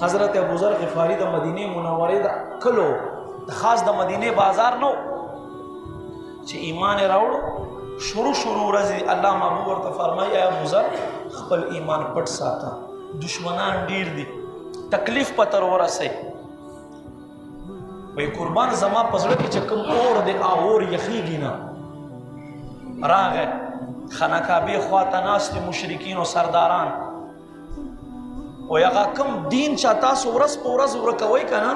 حضرت ابوذر غفاری د مدینه منوره د کلو خاص د مدینه بازار نو چې ایمان راوړو شروع ورځ الله محبوب ورته فرمایي اے ابوذر خپل ایمان پټ ساته دشمنان ډیر دي تکلیف پتر ورسه وی قربان زما پزړه کې چې کوم اور دی اور یخیږي نه راغه خانه کعبه خواته ناست مشرکین او سرداران و هغه کوم دین چې تاسو ورځ په ورځ ورکوي کنه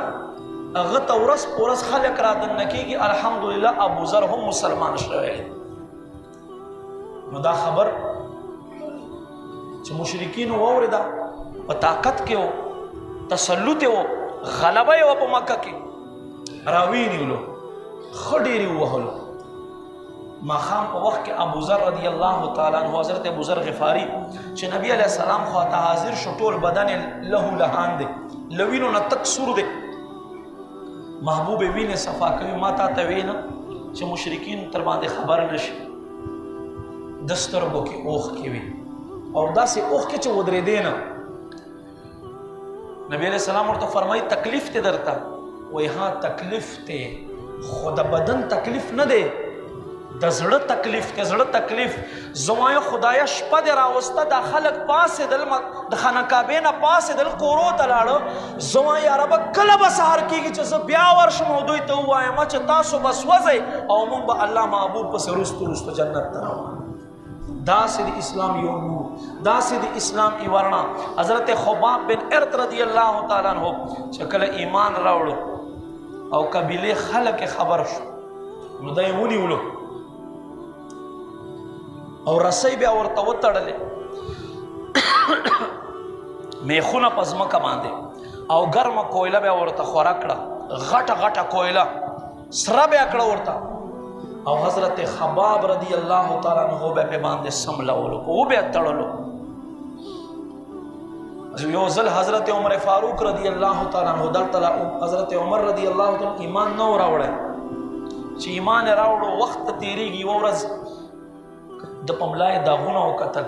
هغه ته ورځ په ورځ خلک را دننه کېږي الحمدلله ابوذر هم مسلمان شوی نو دا خبر چې مشرکین واورېده په طاقت کې و تسلط و غلبه یې وه په مکه کې راوینیولو ښه ډېرې ووهلو ماښام په وخت کې ابوذر رضی الله تعالی عنه حضرت ابوذر غفاری چې نبی علیه السلام خواته حاضر شو ټول بدن لهو لهان دی له وینو نه تک سور دی محبوب وینې صفا کوي ما تا ته وینه چې مشرکین تر باندې خبر نشي د سترګو کې اوښکې وي او داسې اوښکې چې ودرېدې نه نبی علیه السلام ورته فرمایي تکلیف ته درته وایي ها تکلیف ته خو د بدن تکلیف نه دی د زړه تکلیف ته زړه تکلیف زما خدایا شپه دې راوسته دا خلک پاسېدل د خانه کعبې نه پاسېدل کورو ته لاړه زما یا ربه کله به سهار کېږي چې زه بیا ورشم او دوی ته ووایم چې تاسو به سوځئ او موږ به الله محبوب پسې رستو جنت ته روان داسې د اسلام یو نور داسې د اسلام یو رڼا حضرت خباب بن ارت رضی الله تعالی عنہ چې کله ایمان راوړو او قبیلې خلک خبر شو نو دا یې ونیولو او رسۍ بیا ورته وتړلې میخونه په ځمکه باندې او ګرمه کویله بیا ورته خوره کړه غټه غټه کویله سره بیا کړه ورته او حضرت خباب رضی الله تعالی عنہ بیا په باندې سملولو او بیا تړلو یو ځل حضرت عمر فاروق رضی الله تعالی عنہ دلته حضرت عمر رضی الله تعالی ایمان نو راوړی چې ایمان راوړو وخت تیریږي ورځ د پملای داغونه وکتل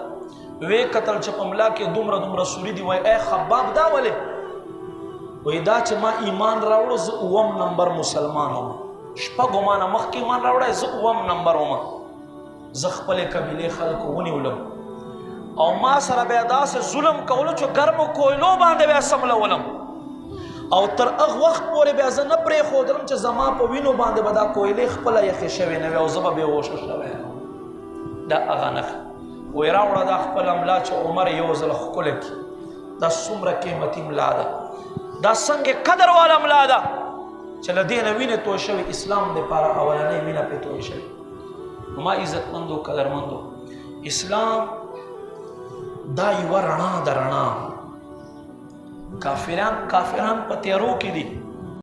وی قتل چې پملا کې دومره سوري دی وای اے خباب دا ولې وای دا چې ما ایمان راوړو زه اوم نمبر مسلمان وم شپږو مانه مخکې ایمان راوړی زه اوم نمبر وم زه خپلې قبیلې خلکو ونیولم او ما سره بیا داسې ظلم کولو چې ګرمو کویلو باندې بیا سملولم او تر هغه وخت پورې بیا زه نه پرېښودلم چې زما په وینو باندې به دا کویلې خپله یخې شوې نه وي او زه به بېهوشه شوی دا هغه نښه وی راوړه دا خپل املا چې عمر یو ځل ښکله کړي دا څومره قیمتي ملا ده دا څنګه قدر والا ملا ده چې له دې نه وینې توی شوې اسلام دپاره اولنۍ وینه پرې توی شوې نو ما عزتمندو قدرمندو اسلام دا یوه رڼا ده رڼا کافران په تیارو کې دي